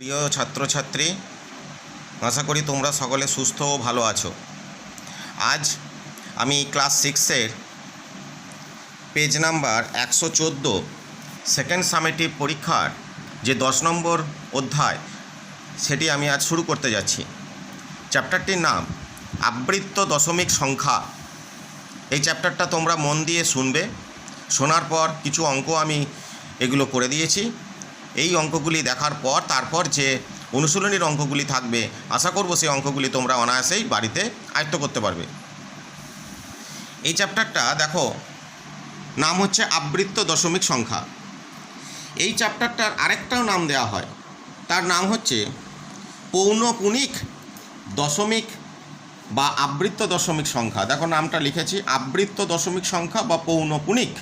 প্রিয় ছাত্রছাত্রী, আশা করি তোমরা সকলে সুস্থ ও ভালো আছো। আজ আমি ক্লাস 6-এর পেজ নাম্বার 114 সেকেন্ড সামেটিভ পরীক্ষার যে 10 নম্বর অধ্যায় সেটি আমি আজ শুরু করতে যাচ্ছি। চ্যাপ্টারটির নাম আবৃত্ত দশমিক সংখ্যা। এই চ্যাপ্টারটা তোমরা মন দিয়ে শুনবে। শোনার পর কিছু অঙ্ক আমি এগুলো করে দিয়েছি। এই অঙ্কগুলি দেখার পর তারপর যে অনুশীলনীর অঙ্কগুলি থাকবে, আশা করব সেই অঙ্কগুলি তোমরা অনায়াসেই বাড়িতে আয়ত্ত করতে পারবে। এই চ্যাপ্টারটা দেখো, নাম হচ্ছে আবৃত্ত দশমিক সংখ্যা। এই চ্যাপ্টারটার আরেকটাও নাম দেওয়া হয়, তার নাম হচ্ছে পৌনঃপুনিক দশমিক বা আবৃত্ত দশমিক সংখ্যা। দেখো নামটা লিখেছি, আবৃত্ত দশমিক সংখ্যা বা পৌনঃপুনিক।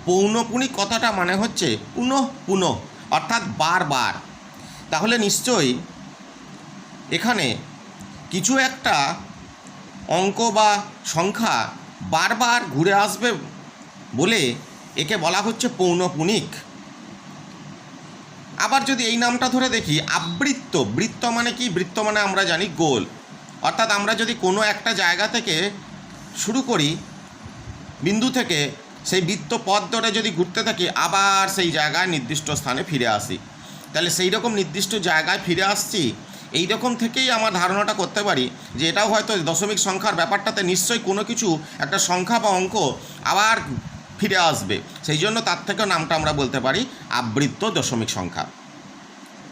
পৌনঃপুনিক কথাটা মানে হচ্ছে পুনঃ পুনঃ, অর্থাৎ বারবার। তাহলে নিশ্চয়ই এখানে কিছু একটা অঙ্ক বা সংখ্যা বারবার ঘুরে আসবে বলে একে বলা হচ্ছে পৌনঃপুনিক। আবার যদি এই নামটা ধরে দেখি আবৃত্ত, বৃত্ত মানে কি? বৃত্ত মানে আমরা জানি গোল। অর্থাৎ আমরা যদি কোনো একটা জায়গা থেকে শুরু করি, বিন্দু থেকে, সেই বৃত্ত পথ ধরে যদি ঘুরতে থাকি, আবার সেই জায়গায় নির্দিষ্ট স্থানে ফিরে আসি, তাহলে সেই রকম নির্দিষ্ট জায়গায় ফিরে আসছি, এই রকম থেকেই আমার ধারণাটা করতে পারি যে এটাও হয়তো দশমিক সংখ্যার ব্যাপারটাতে নিশ্চয়ই কোনো কিছু একটা সংখ্যা বা অঙ্ক আবার ফিরে আসবে। সেই জন্য তার থেকেও নামটা আমরা বলতে পারি আবৃত্ত দশমিক সংখ্যা।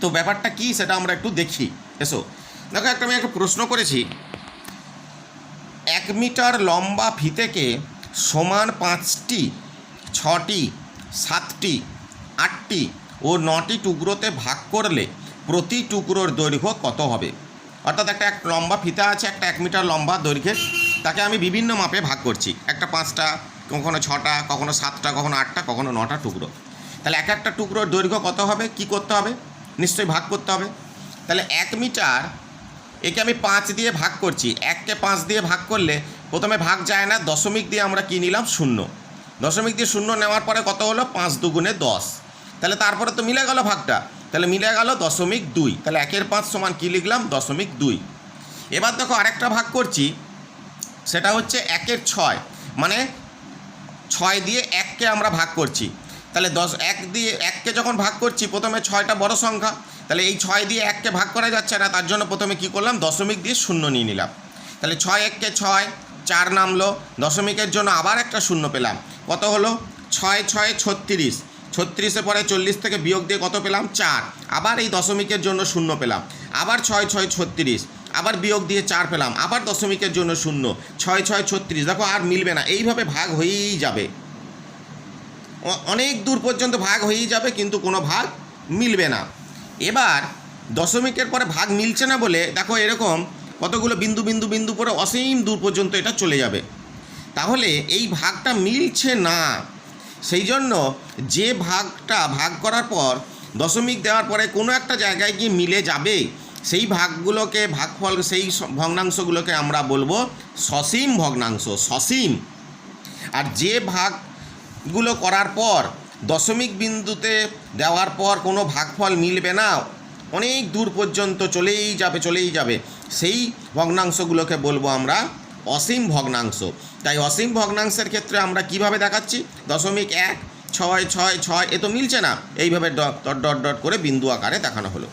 তো ব্যাপারটা কি সেটা আমরা একটু দেখি। এসো দেখো, আমি একটা প্রশ্ন করেছি, 1 মিটার লম্বা ফিতেকে সমান 5টি, 6টি, 7টি, 8টি ও 9টি টুকরোতে ভাগ করলে প্রতি টুকরোর দৈর্ঘ্য কত হবে? অর্থাৎ একটা লম্বা ফিতা আছে, একটা 1 মিটার লম্বা দৈর্ঘ্যের, তাকে আমি বিভিন্ন মাপে ভাগ করছি। একটা 5টা, কখনো 6টা, কখনো 7টা, কখনো 8টা, কখনো 9টা টুকরো। তাহলে এক একটা টুকরোর দৈর্ঘ্য কত হবে? কি করতে হবে? নিশ্চয়ই ভাগ করতে হবে। তাহলে 1 মিটার, একে আমি 5 দিয়ে ভাগ করছি। 1কে 5 দিয়ে ভাগ করলে প্রথমে ভাগ যায় না, দশমিক দিয়ে আমরা কী নিলাম? 0। দশমিক দিয়ে 0 নেওয়ার পরে কত হলো? 5 দুগুণে 10। তাহলে তারপরে তো মিলে গেল ভাগটা, তাহলে মিলে গেল 0.2। তাহলে 1-এর 5 সমান কী লিখলাম? 0.2। এবার দেখো আরেকটা ভাগ করছি, সেটা হচ্ছে 1-এর 6, মানে 6 দিয়ে 1কে আমরা ভাগ করছি। তাহলে 1কে যখন ভাগ করছি, প্রথমে 6টা বড় সংখ্যা, তাহলে এই 6 দিয়ে 1কে ভাগ করা যাচ্ছে না, তার জন্য প্রথমে কী করলাম? দশমিক দিয়ে 0 নিয়ে নিলাম। তাহলে 6-1-কে 6, 4 নামলো, দশমিকের জন্য আবার একটা 0 পেলাম। কত হলো? 6-6 36, 36-এ পরে 40 থেকে বিয়োগ দিয়ে কত পেলাম? 4। আবার এই দশমিকের জন্য 0 পেলাম। আবার 6-6 36, আবার বিয়োগ দিয়ে 4 পেলাম। আবার দশমিকের জন্য 0, 6-6 36। দেখো আর মিলবে না, এইভাবে ভাগ হয়েই যাবে, অনেক দূর পর্যন্ত ভাগ হয়েই যাবে, কিন্তু কোনো ভাগ মিলবে না। এবার দশমিকের পরে ভাগ মিলছে না বলে দেখো এরকম কতগুলো বিন্দু বিন্দু বিন্দু পরে অসীম দূর পর্যন্ত এটা চলে যাবে। তাহলে এই ভাগটা মিলছে না, সেই জন্য যে ভাগটা ভাগ করার পর দশমিক দেওয়ার পরে কোনো একটা জায়গায় গিয়ে মিলে যাবে, সেই ভাগগুলোকে, ভাগফল, সেই ভগ্নাংশগুলোকে আমরা বলবো সসীম ভগ্নাংশ, সসীম। আর যে ভাগগুলো করার পর দশমিক বিন্দুতে দেওয়ার পর কোনো ভাগফল মিলবে না, অনেক দূর পর্যন্ত চলেই যাবে, সেই ভগ্নাংশগুলোকে বলবো আমরা অসীম ভগ্নাংশ। তাই অসীম ভগ্নাংশের ক্ষেত্রে আমরা কিভাবে দেখাচ্ছি? 0.1, 6, 6, 6, এ তো মিলছে না, এইভাবে ডট ডট ডট করে বিন্দু আকারে দেখানো হলো।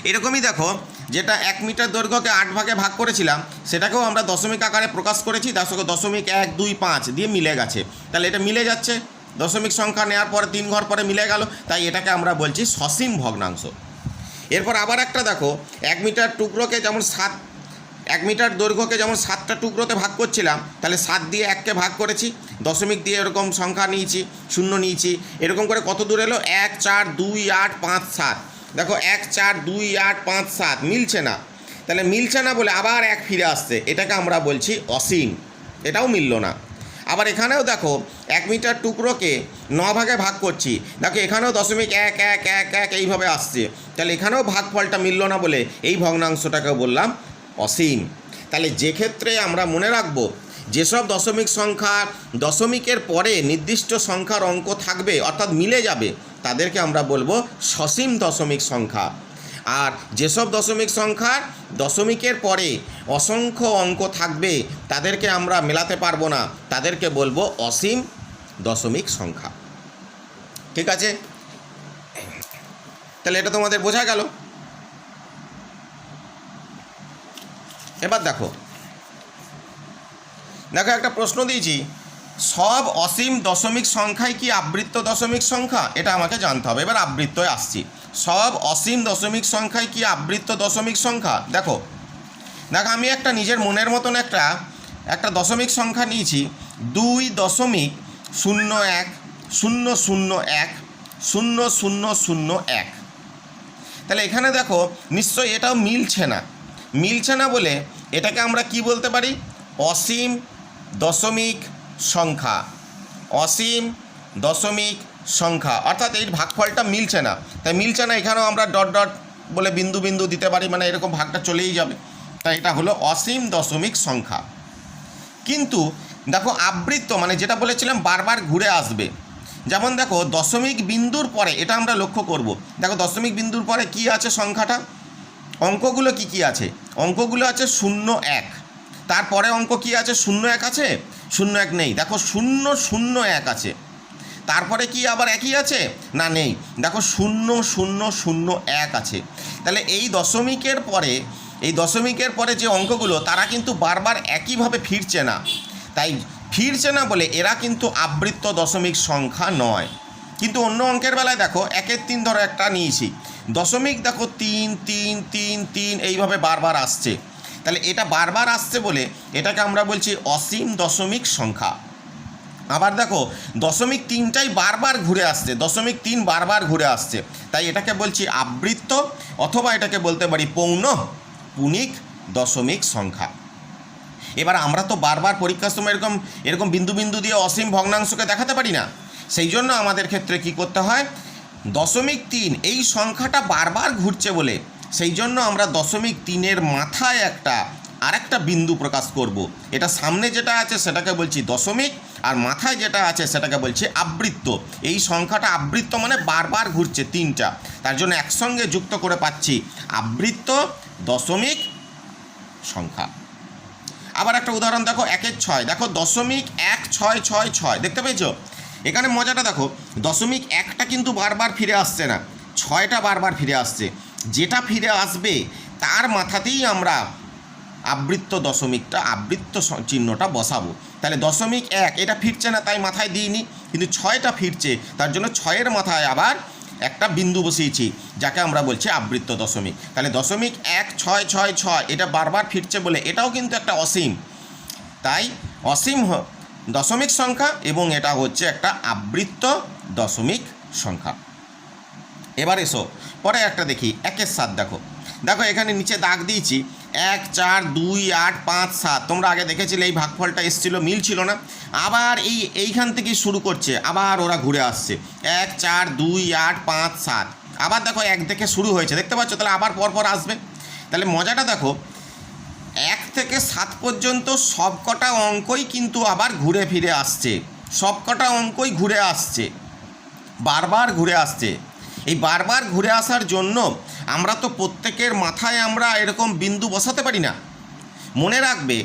এরকমই দেখো, যেটা 1 মিটার দৈর্ঘ্যকে 8 ভাগে ভাগ করেছিলাম, সেটাকেও আমরা দশমিক আকারে প্রকাশ করেছি। 0.125 দিয়ে মিলে গেছে, তাহলে এটা মিলে যাচ্ছে, দশমিক সংখ্যা নেওয়ার পরে 3 ঘর পরে মিলে গেল, তাই এটাকে আমরা বলছি সসীম ভগ্নাংশ। এরপর আবার একটা দেখো, 1 মিটার টুকরোকে যেমন 1 মিটার দৈর্ঘ্যকে যেমন 7টা টুকরোতে ভাগ করছিলাম, তাহলে 7 দিয়ে 1কে ভাগ করেছি, দশমিক দিয়ে এরকম সংখ্যা নিয়েছি, 0 নিয়েছি, এরকম করে কত দূর এলো? 1, 4, 2, 8, 5, 7। দেখো 1, 4, 2, 8, 5, 7 মিলছে না, তাহলে মিলছে না বলে আবার 1 ফিরে আসছে, এটাকে আমরা বলছি অসীম। এটাও মিলল না। আবার এখানেও দেখো 1 মিটার টুকরোকে 9 ভাগে ভাগ করছি, দেখো এখানেও 0.11111 এইভাবে আসছে, তাহলে এখানেও ভাগফলটা মিলল না বলে এই ভগ্নাংশটাকে বললাম অসীম। তাহলে যে ক্ষেত্রে আমরা মনে রাখবো, যেসব দশমিক সংখ্যা দশমিকের পরে নির্দিষ্ট সংখ্যার অঙ্ক থাকবে, অর্থাৎ মিলে যাবে, তাদেরকে আমরা বলবো সসীম দশমিক সংখ্যা। আর যেসব দশমিক সংখ্যার দশমিকের পরে অসংখ্য অঙ্ক থাকবে তাদেরকে আমরা মেলাতে পারবো না, তাদেরকে বলবো অসীম দশমিক সংখ্যা। ঠিক আছে, তাহলে এটা তোমাদের বোঝা গেল। এবার দেখো একটা প্রশ্ন দিয়েছি, সব অসীম দশমিক সংখ্যাই কি আবৃত্ত দশমিক সংখ্যা? এটা আমাকে জানতে হবে। এবার আবৃত্তয় আসছি। সব অসীম দশমিক সংখ্যাই কি আবৃত্ত দশমিক সংখ্যা? দেখো আমি একটা নিজের মনের মতন একটা দশমিক সংখ্যা নিয়েছি, 2.0100100001। তাহলে এখানে দেখো নিশ্চয়ই এটাও মিলছে না বলে এটাকে আমরা কি বলতে পারি? অসীম দশমিক সংখ্যা। অসীম দশমিক সংখ্যা অর্থাৎ এই ভাগফলটা মিলছে না, তাই মিলছে না এখানেও আমরা ডট ডট বলে বিন্দু বিন্দু দিতে পারি, মানে এরকম ভাগটা চলেই যাবে। তাই এটা হলো অসীম দশমিক সংখ্যা। কিন্তু দেখো আবৃত্ত মানে যেটা বলেছিলাম বারবার ঘুরে আসবে, যেমন দেখো দশমিক বিন্দুর পরে, এটা আমরা লক্ষ্য করব। দেখো দশমিক বিন্দুর পরে কি আছে সংখ্যাটা, অঙ্কগুলো কি আছে? অঙ্কগুলো আছে 0 1, তারপরে অঙ্ক কি আছে? 0 1 আছে? 0 1 নেই, দেখো 0 0 1 আছে। তারপরে কি আবার একই আছে? না, নেই, দেখো 0 0 0 1 আছে। তাহলে এই দশমিকের পরে যে অঙ্কগুলো তারা কিন্তু বারবার একইভাবে ফিরছে না, তাই ফিরছে না বলে এরা কিন্তু আবৃত্ত দশমিক সংখ্যা নয়। কিন্তু অন্য অঙ্কের বেলায় দেখো 1 3 ধরো একটা নিয়েছি, দশমিক দেখো 3 3 3 3 এইভাবে বারবার আসছে, তাহলে এটা বারবার আসছে বলে এটাকে আমরা বলছি অসীম দশমিক সংখ্যা। আবার দেখো দশমিক 3টাই বারবার ঘুরে আসছে, দশমিক 3 বারবার ঘুরে আসছে, তাই এটাকে বলছি আবৃত্ত, অথবা এটাকে বলতে পারি পৌনঃপুনিক দশমিক সংখ্যা। এবার আমরা তো বারবার পরীক্ষার সময় এরকম বিন্দু বিন্দু দিয়ে অসীম ভগ্নাংশকে দেখাতে পারি না, সেই জন্য আমাদের ক্ষেত্রে কি করতে হয়? 0.3 এই সংখ্যাটা বারবার ঘুরছে বলে সেই জন্য আমরা 0.3-এর মাথায় আরেকটা বিন্দু প্রকাশ করব। এটা সামনে যেটা আছে সেটাকে বলছি দশমিক, আর মাথায় যেটা আছে সেটাকে বলছি আবৃত্ত। এই সংখ্যাটা আবৃত্ত মানে বারবার ঘুরছে 3টা, তার জন্য একসঙ্গে যুক্ত করে পাচ্ছি আবৃত্ত দশমিক সংখ্যা। আবার একটা উদাহরণ দেখো 1 6, দেখো 0.1666, দেখতে পেয়েছো? এখানে মজাটা দেখো, 0.1টা কিন্তু বারবার ফিরে আসছে না, 6টা বারবার ফিরে আসছে। যেটা ফিরে আসবে তার মাথাতেই আমরা আবৃত্ত চিহ্নটা বসাবো। তাহলে 0.1 এটা ফিরছে না তাই মাথায় দিইনি, কিন্তু 6টা ফিরছে, তার জন্য 6-এর মাথায় আবার একটা বিন্দু বসিয়েছি, যাকে আমরা বলছি আবৃত্ত দশমিক। তাহলে 0.1666 এটা বারবার ফিরছে বলে এটাও কিন্তু একটা অসীম, তাই অসীম দশমিক সংখ্যা এবং এটা হচ্ছে একটা আবৃত্ত দশমিক সংখ্যা। এবার এসো পরে একটা দেখি 1-এর 7। দেখো এখানে নিচে দাগ দিয়েছি 1 4 2 8 5 7। তোমরা আগে দেখেছিলে এই ভাগফলটা এসেছিলো, মিল ছিল না, আবার এইখান থেকে শুরু করছে, আবার ওরা ঘুরে আসছে 1 4 2 8 5 7। আবার দেখো 1 থেকে শুরু হয়েছে, দেখতে পাচ্ছ? তাহলে আবার পরপর আসবে। তাহলে মজাটা দেখো 1 থেকে 7 পর্যন্ত সবকটা অঙ্কই কিন্তু আবার ঘুরে ফিরে আসছে, সবকটা অঙ্কই ঘুরে আসছে, বারবার ঘুরে আসছে। এই বারবার ঘুরে আসার জন্য আমরা তো প্রত্যেকের মাথায় আমরা এরকম বিন্দু বসাতে পারি না। মনে রাখবে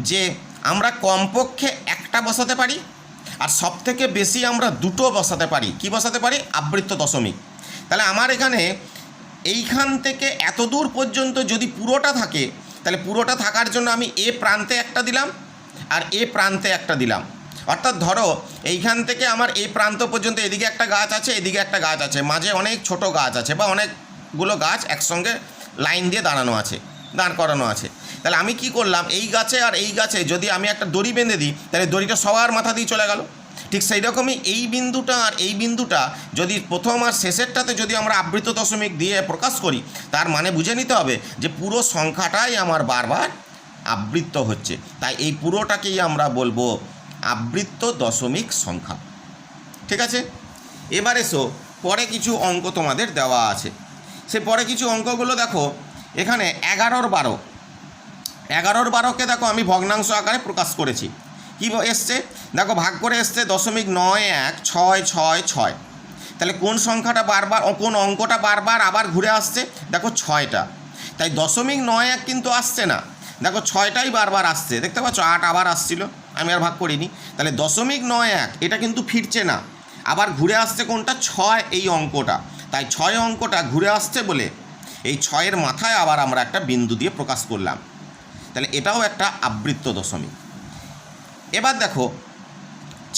যে আমরা কমপক্ষে একটা বসাতে পারি, আর সবথেকে বেশি আমরা 2টো বসাতে পারি। কি বসাতে পারি? আবৃত্ত দশমিক। তাহলে আমার এখানে এইখান থেকে এত দূর পর্যন্ত যদি পুরোটা থাকে, তাহলে পুরোটা থাকার জন্য আমি এ প্রান্তে একটা দিলাম আর এ প্রান্তে একটা দিলাম। অর্থাৎ ধরো এইখান থেকে আমার এই প্রান্ত পর্যন্ত এদিকে একটা গাছ আছে, এদিকে একটা গাছ আছে, মাঝে অনেক ছোট গাছ আছে বা অনেকগুলো গাছ একসঙ্গে লাইন দিয়ে দাঁড় করানো আছে। তাহলে আমি কি করলাম, এই গাছে আর এই গাছে যদি আমি একটা দড়ি বেঁধে দিই, তাহলে দড়িটা সবার মাথা দিয়ে চলে গেল। ঠিক সেই রকমই এই বিন্দুটা আর এই বিন্দুটা যদি প্রথম আর শেষেরটাতে যদি আমরা আবৃত্ত দশমিক দিয়ে প্রকাশ করি, তার মানে বুঝে নিতে হবে যে পুরো সংখ্যাটাই আমার বারবার আবৃত্ত হচ্ছে, তাই এই পুরোটাকেই আমরা বলবো আবৃত্ত দশমিক সংখ্যা। ঠিক আছে, এবার এসো পরে কিছু অঙ্ক তোমাদের দেওয়া আছে। সে পরে কিছু অঙ্কগুলো দেখো, এখানে 11 আর 12কে দেখো আমি ভগ্নাংশ আকারে প্রকাশ করেছি। কি এসছে দেখো, ভাগ করে এসছে 0.916666। তাহলে কোন সংখ্যাটা বারবার, কোন অঙ্কটা বারবার আবার ঘুরে আসছে? দেখো 6টা। তাই 0.91 কিন্তু আসছে না, দেখো 6টাই বারবার আসছে, দেখতে পাচ্ছ? 8 আবার আসছিল, আমি আর ভাগ করিনি। তাহলে 0.91 এটা কিন্তু ফিরছে না, আবার ঘুরে আসছে কোনটা? 6 এই অঙ্কটা। তাই 6 অঙ্কটা ঘুরে আসছে বলে এই 6-এর মাথায় আবার আমরা একটা বিন্দু দিয়ে প্রকাশ করলাম। তাহলে এটাও একটা আবৃত্ত দশমিক। এবার দেখো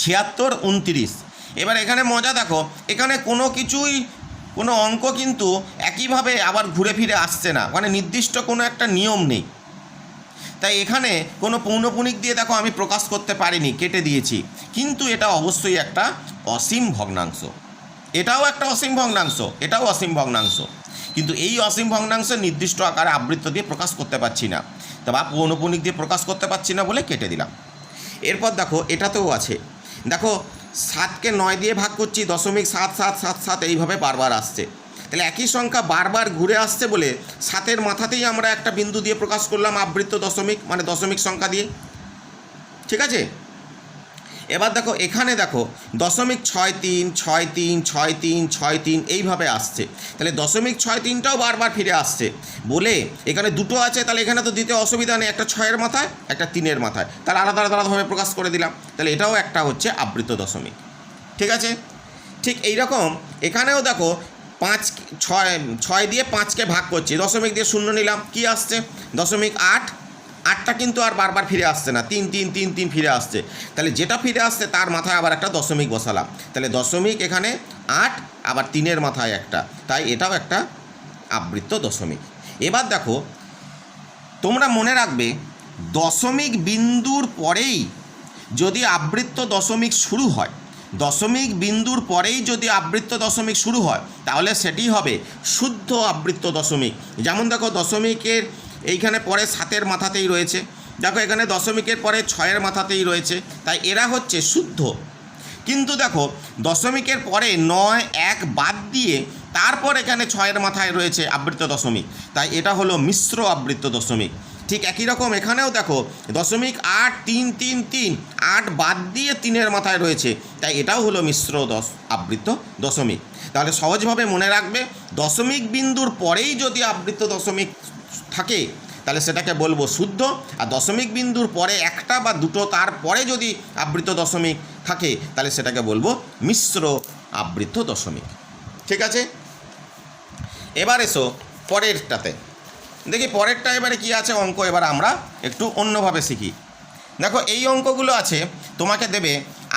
76, 29। এবার এখানে মজা দেখো, এখানে কোনো অঙ্ক কিন্তু একইভাবে আবার ঘুরে ফিরে আসছে না, মানে নির্দিষ্ট কোনো একটা নিয়ম নেই। তাই এখানে কোনো পৌনঃপুনিক দিয়ে দেখো আমি প্রকাশ করতে পারিনি, কেটে দিয়েছি। কিন্তু এটা অবশ্যই একটা অসীম ভগ্নাংশ, এটাও একটা অসীম ভগ্নাংশ, এটাও অসীম ভগ্নাংশ। কিন্তু এই অসীম ভগ্নাংশ নির্দিষ্ট আকারে আবৃত্ত দিয়ে প্রকাশ করতে পারছি না, বা পৌনঃপুনিক দিয়ে প্রকাশ করতে পারছি না বলে কেটে দিলাম। এরপর দেখো এটাতেও আছে, দেখো 7কে 9 দিয়ে ভাগ করছি, 0.7777 এইভাবে বারবার আসছে। তাহলে একই সংখ্যা বারবার ঘুরে আসছে বলে 7-এর মাথাতেই আমরা একটা বিন্দু দিয়ে প্রকাশ করলাম আবৃত্ত দশমিক, মানে দশমিক সংখ্যা দিয়ে। ঠিক আছে? এবার দেখো এখানে দেখো 0.63, 63, 63, 63 এইভাবে আসছে। তাহলে 0.63টাও বারবার ফিরে আসছে বলে এখানে দুটো আছে, তাহলে এখানে তো দিতে অসুবিধা নেই, একটা 6-এর মাথায়, একটা 3-এর মাথায়, তাহলে আলাদা আলাদাভাবে প্রকাশ করে দিলাম। তাহলে এটাও একটা হচ্ছে আবৃত্ত দশমিক। ঠিক আছে? ঠিক এইরকম এখানেও দেখো 6 দিয়ে 5কে ভাগ করছি, দশমিক দিয়ে 0 নিলাম, কি আসছে? 0.8। 8টা কিন্তু আর বারবার ফিরে আসছে না, 3 3 3 3 ফিরে আসছে। তাহলে যেটা ফিরে আসছে তার মাথায় আবার একটা দশমিক বসালাম, তাহলে দশমিক এখানে 8, আবার 3-এর মাথায় একটা, তাই এটাও একটা আবৃত্ত দশমিক। এবার দেখো তোমরা মনে রাখবে, দশমিক বিন্দুর পরেই যদি আবৃত্ত দশমিক শুরু হয়, দশমিক বিন্দুর পরেই যদি আবৃত্ত দশমিক শুরু হয়, তাহলে সেটি হবে শুদ্ধ আবৃত্ত দশমিক। যেমন দেখো দশমিকের এইখানে পরে 7-এর মাথাতেই রয়েছে, দেখো এখানে দশমিকের পরে 6-এর মাথাতেই রয়েছে, তাই এরা হচ্ছে শুদ্ধ। কিন্তু দেখো দশমিকের পরে 9, 1 বাদ দিয়ে তারপর এখানে 6-এর মাথায় রয়েছে আবৃত্ত দশমিক, তাই এটা হলো মিশ্র আবৃত্ত দশমিক। ঠিক একই রকম এখানেও দেখো 0.8 3 3 3, 8 বাদ দিয়ে 3-এর মাথায় রয়েছে, তাই এটাও হলো মিশ্র আবৃত্ত দশমিক। তাহলে সহজভাবে মনে রাখবে, দশমিক বিন্দুর পরেই যদি আবৃত্ত দশমিক থাকে তাহলে সেটাকে বলবো শুদ্ধ, আর দশমিক বিন্দুর পরে একটা বা দুটো তারপরে যদি আবৃত্ত দশমিক থাকে তাহলে সেটাকে বলবো মিশ্র আবৃত্ত দশমিক। ঠিক আছে? এবার এসো পরেরটাতে, দেখি পরেরটা এবারে কি আছে অঙ্ক, এবার আমরা একটু অন্যভাবে শিখি। দেখো এই অঙ্কগুলো আছে, তোমাকে দেবে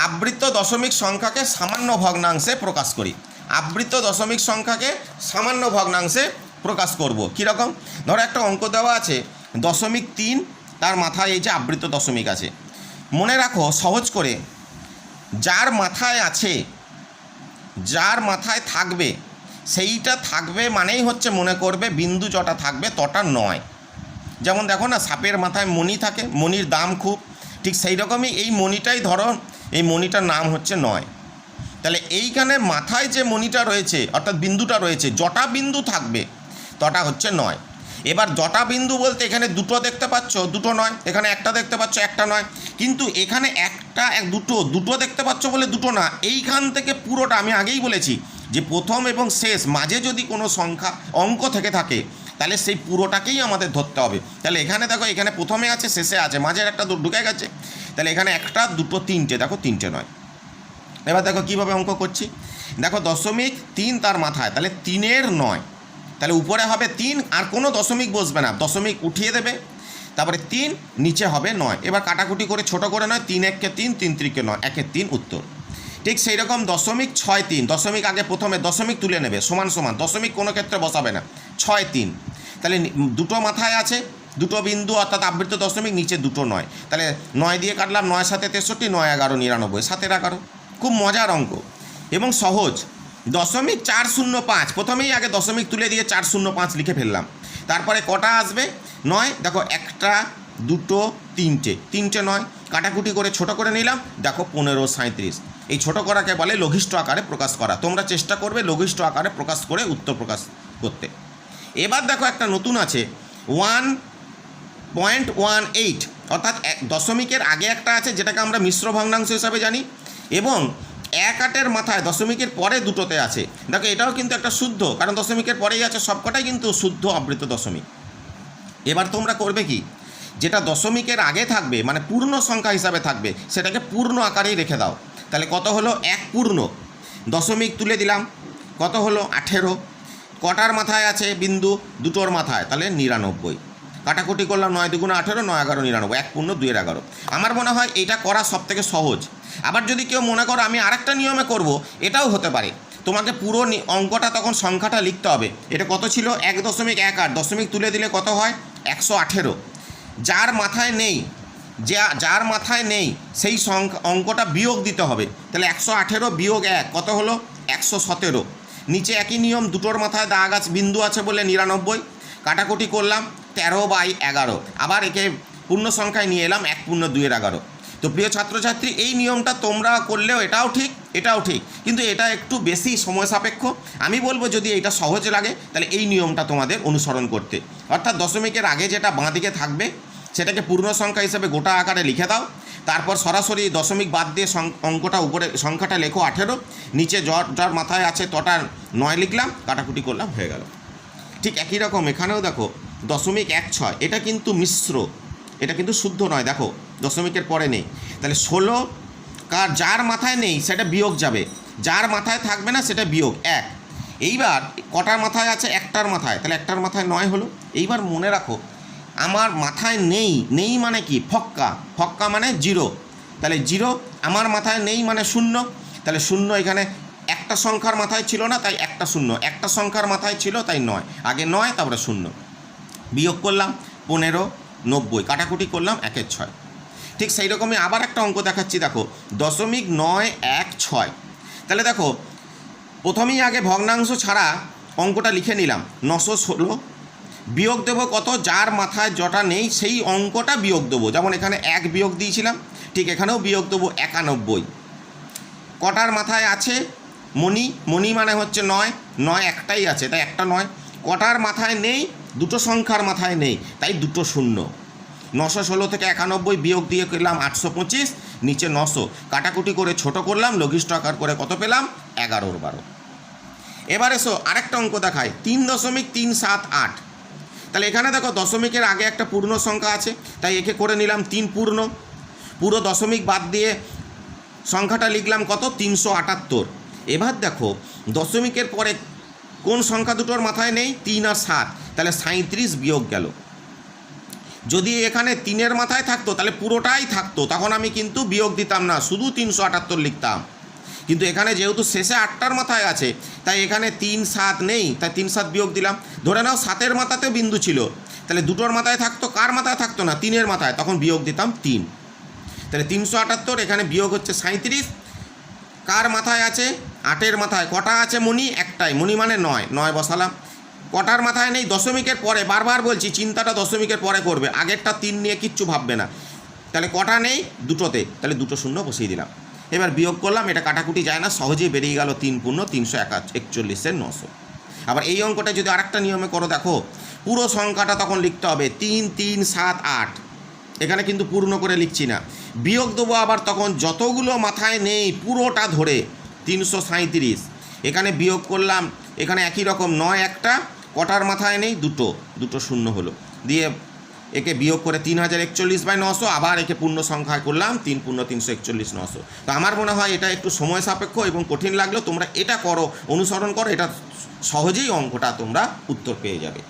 আবৃত্ত দশমিক সংখ্যাকে সামান্য ভগ্নাংশে প্রকাশ করি। আবৃত্ত দশমিক সংখ্যাকে সামান্য ভগ্নাংশে প্রকাশ করব। কীরকম? ধরো একটা অঙ্ক দেওয়া আছে 0.3, তার মাথায় এই যে আবৃত্ত দশমিক আছে। মনে রাখো সহজ করে, যার মাথায় আছে, যার মাথায় থাকবে সেইটা থাকবে মানেই হচ্ছে মনে করবে বিন্দু যটা থাকবে তটা নয়। যেমন দেখো না সাপের মাথায় মণি থাকে, মণির দাম খুব, ঠিক সেই রকমই এই মণিটাই ধরো, এই মণিটার নাম হচ্ছে 9। তাহলে এইখানে মাথায় যে মণিটা রয়েছে অর্থাৎ বিন্দুটা রয়েছে, যটা বিন্দু থাকবে তটা হচ্ছে 9। এবার যটা বিন্দু বলতে এখানে দুটো দেখতে পাচ্ছ, দুটো নয়, এখানে একটা দেখতে পাচ্ছ, একটা নয়, কিন্তু এখানে একটা দুটো দেখতে পাচ্ছ বলে দুটো না, এইখান থেকে পুরোটা আমি আগেই বলেছি যে প্রথম এবং শেষ মাঝে যদি কোনো সংখ্যা অঙ্ক থেকে থাকে তাহলে সেই পুরোটাকেই আমাদের ধরতে হবে। তাহলে এখানে দেখো এখানে প্রথমে আছে, শেষে আছে, মাঝের একটা ঢুকে গেছে, তাহলে এখানে একটা দুটো তিনটে, দেখো তিনটে নয়। এবার দেখো কীভাবে অঙ্ক করছি, দেখো 0.3 তার মাথায়, তাহলে 3-এর 9, তাহলে উপরে হবে 3 আর কোনো দশমিক বসবে না, দশমিক উঠিয়ে দেবে, তারপরে 3 নিচে হবে 9। এবার কাটাকুটি করে ছোট করে নয়, 3 1-কে 3, 3 3-কে 9, 1-এর 3 উত্তর। ঠিক সেই রকম 0.63, দশমিক আগে প্রথমে দশমিক তুলে নেবে, সমান সমান, দশমিক কোনো ক্ষেত্রে বসাবে না, 6 3, তাহলে দুটো মাথায় আছে, দুটো বিন্দু অর্থাৎ আবৃত্ত দশমিক, নিচে দুটো 9, তাহলে 9 দিয়ে কাটলাম, 9 7 63, 9 11 99, 7 11। খুব মজার অঙ্ক এবং সহজ। 0.405, প্রথমেই আগে দশমিক তুলে দিয়ে 405 লিখে ফেললাম, তারপরে কটা আসবে 9, দেখো একটা দুটো তিনটে, 9 কাটাকুটি করে ছোট করে নিলাম, দেখো 1537। এই ছোট করাকে বলে লঘিষ্ঠ আকারে প্রকাশ করা। তোমরা চেষ্টা করবে লঘিষ্ঠ আকারে প্রকাশ করে উত্তর প্রকাশ করতে। এবার দেখো একটা নতুন আছে 1.18, অর্থাৎ দশমিকের আগে একটা আছে যেটাকে আমরা মিশ্র ভগ্নাংশ হিসাবে জানি, এবং 1/8 মাথায় দশমিকের পরে দুটোতে আছে। দেখো এটাও কিন্তু একটা শুদ্ধ, কারণ দশমিকের পরেই আছে, সবকটাই কিন্তু শুদ্ধ আবৃত দশমিক। এবার তোমরা করবে কি, যেটা দশমিকের আগে থাকবে মানে পূর্ণ সংখ্যা হিসাবে থাকবে সেটাকে পূর্ণ আকারেই রেখে দাও। তাহলে কত হলো, 1 পূর্ণ, দশমিক তুলে দিলাম, কত হলো 18। কটার মাথায় আছে বিন্দু, দুটোর মাথায়, তাহলে 99। কাটাকুটি করলাম, 9 2 18, 9 11 99, 1 পূর্ণ 2 11। আমার মনে হয় এটা করা সবথেকে সহজ। আবার যদি কেউ মনে করো আমি আরেকটা নিয়মে করব, এটাও হতে পারে। তোমাকে পুরো অঙ্কটা তখন সংখ্যাটা লিখতে হবে। এটা কত ছিল, 1.18, দশমিক তুলে দিলে কত হয় 118। যার মাথায় নেই, যার মাথায় নেই সেই অঙ্কটা বিয়োগ দিতে হবে। তাহলে 118 বিয়োগ 1 কত হলো 117। নিচে একই নিয়ম, দুটোর মাথায় দাগ আছে, বিন্দু আছে বলে 99। কাটাকুটি করলাম, 13/11। আবার একে পূর্ণ সংখ্যায় নিয়ে এলাম, 1 পূর্ণ 2 11। তো প্রিয় ছাত্রছাত্রী, এই নিয়মটা তোমরা করলেও এটাও ঠিক, এটাও ঠিক, কিন্তু এটা একটু বেশি সময় সাপেক্ষ। আমি বলবো যদি এটা সহজ লাগে তাহলে এই নিয়মটা তোমাদের অনুসরণ করতে, অর্থাৎ দশমিকের আগে যেটা বাঁ দিকে থাকবে সেটাকে পূর্ণ সংখ্যা হিসেবে গোটা আকারে লিখে দাও। তারপর সরাসরি দশমিক বাদ দিয়ে অঙ্কটা উপরে সংখ্যাটা লেখো 18, নিচে যার মাথায় আছে তটা 9 লিখলাম, কাটাকুটি করলাম, হয়ে গেল। ঠিক একই রকম এখানেও দেখো 0.16, এটা কিন্তু মিশ্র, এটা কিন্তু শুদ্ধ নয়। দেখো দশমিকের পরে নেই, তাহলে 16 যার মাথায় নেই সেটা বিয়োগ যাবে, যার মাথায় থাকবে না সেটা বিয়োগ 1। এইবার কটার মাথায় আছে, একটার মাথায়, তাহলে একটার মাথায় 9 হলো। এইবার মনে রাখো আমার মাথায় নেই, নেই মানে কি, ফক্কা, ফক্কা মানে 0, তাহলে 0 আমার মাথায় নেই মানে 0, তাহলে 0 এখানে একটা সংখ্যার মাথায় ছিল না তাই একটা 0, একটা সংখ্যার মাথায় ছিল তাই 9, আগে 9 তারপরে 0। বিয়োগ করলাম 15 90, কাটাকুটি করলাম 1 6। ঠিক সেই রকমই আবার একটা অঙ্ক দেখাচ্ছি, দেখো 0.916। তাহলে দেখো প্রথমেই আগে ভগ্নাংশ ছাড়া অঙ্কটা লিখে নিলাম, 916। বিয়োগ দেবো কত, যার মাথায় যটা নেই সেই অঙ্কটা বিয়োগ দেবো। যেমন এখানে 1 বিয়োগ দিয়েছিলাম, ঠিক এখানেও বিয়োগ দেবো 91। কটার মাথায় আছে, মণি, মণি মানে হচ্ছে 9, 9 একটাই আছে তাই একটা 9। কটার মাথায় নেই, দুটো সংখ্যার মাথায় নেই তাই দুটো 0। 916 থেকে 91 বিয়োগ দিয়ে করলাম 825, নিচে 900, কাটাকুটি করে ছোট করলাম, লঘিষ্ঠ আকার করে কত পেলাম 11/12। এবার এসো আরেকটা অঙ্ক দেখায়, 3.378। তাহলে এখানে দেখো দশমিকের আগে একটা পূর্ণ সংখ্যা আছে তাই একে করে নিলাম 3 পূর্ণ, পুরো দশমিক বাদ দিয়ে সংখ্যাটা লিখলাম কত 378। এবার দেখো দশমিকের পরে কোন সংখ্যা দুটোর মাথায় নেই, 3 আর 7, তাহলে 37 বিয়োগ গেল। যদি এখানে 3-এর মাথায় থাকতো তাহলে পুরোটাই থাকতো, তখন আমি কিন্তু বিয়োগ দিতাম না, শুধু 378 লিখতাম। কিন্তু এখানে যেহেতু শেষে 8টার মাথায় আছে তাই এখানে 3 7 নেই, তাই 3 7 বিয়োগ দিলাম। ধরে নাও 7-এর মাথাতেও বিন্দু ছিল, তাহলে দুটোর মাথায় থাকতো, কার মাথায় থাকতো না, 3-এর মাথায়, তখন বিয়োগ দিতাম 3। তাহলে 378, এখানে বিয়োগ হচ্ছে 37। কার মাথায় আছে, 8-এর মাথায়। কটা আছে, মণি একটাই, মণি মানে 9, 9 বসালাম। কটার মাথায় নেই, দশমিকের পরে, বারবার বলছি চিন্তাটা দশমিকের পরে করবে, আগেরটা 3 নিয়ে কিচ্ছু ভাববে না। তাহলে কটা নেই, দুটোতে, তাহলে 2 0 বসিয়ে দিলাম। এবার বিয়োগ করলাম, এটা কাটাকুটি যায় না, সহজেই বেরিয়ে গেল 3 পূর্ণ 341 900। আবার এই অঙ্কটা যদি আরেকটা নিয়মে করো, দেখো পুরো সংখ্যাটা তখন লিখতে হবে 3 3 7 8, এখানে কিন্তু পূর্ণ করে লিখছি না। বিয়োগ দেবো আবার তখন যতগুলো মাথায় নেই পুরোটা ধরে 337। এখানে বিয়োগ করলাম, এখানে একই রকম 9 একটা, কটার মাথায় নেই, দুটো 0 হলো, দিয়ে একে বিয়োগ করে 3041/900, আবার একে পূর্ণ সংখ্যায় করলাম 3 পূর্ণ 341 900। তো আমার মনে হয় এটা একটু সময় সাপেক্ষ এবং কঠিন লাগলেও তোমরা এটা করো, অনুসরণ করো, এটা সহজেই অঙ্কটা তোমরা উত্তর পেয়ে যাবে।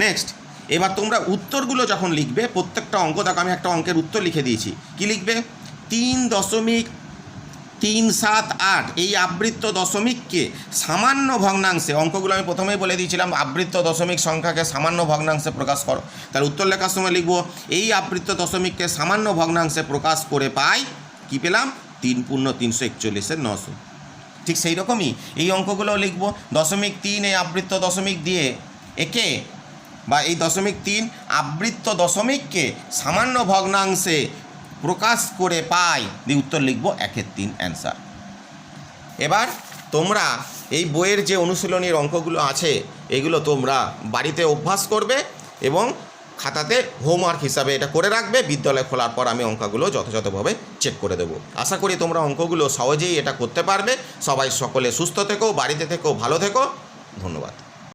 নেক্সট, এবার তোমরা উত্তরগুলো যখন লিখবে, প্রত্যেকটা অঙ্ক, দেখো আমি একটা অঙ্কের উত্তর লিখে দিয়েছি, কি লিখবে, 3.378 এই আবৃত্ত দশমিককে সামান্য ভগ্নাংশে, অঙ্কগুলো আমি প্রথমেই বলে দিয়েছিলাম আবৃত্ত দশমিক সংখ্যাকে সামান্য ভগ্নাংশে প্রকাশ করো। তার উত্তর লেখার সময় লিখব, এই আবৃত্ত দশমিককে সামান্য ভগ্নাংশে প্রকাশ করে পাই, কি পেলাম, 3 পূর্ণ 341 900। ঠিক সেই রকমই এই অঙ্কগুলোও লিখব, 0.3 এই আবৃত্ত দশমিক দিয়ে একে, বা এই 0.3 আবৃত্ত দশমিককে সামান্য ভগ্নাংশে প্রকাশ করে পাই, দিয়ে উত্তর লিখব 1/3 অ্যান্সার। এবার তোমরা এই বইয়ের যে অনুশীলনীর অঙ্কগুলো আছে এগুলো তোমরা বাড়িতে অভ্যাস করবে এবং খাতাতে হোমওয়ার্ক হিসাবে এটা করে রাখবে। বিদ্যালয় খোলার পর আমি অঙ্কগুলো যথাযথভাবে চেক করে দেবো। আশা করি তোমরা অঙ্কগুলো সহজেই এটা করতে পারবে। সবাই সকলে সুস্থ থেকো, বাড়িতে থেকো, ভালো থেকো। ধন্যবাদ।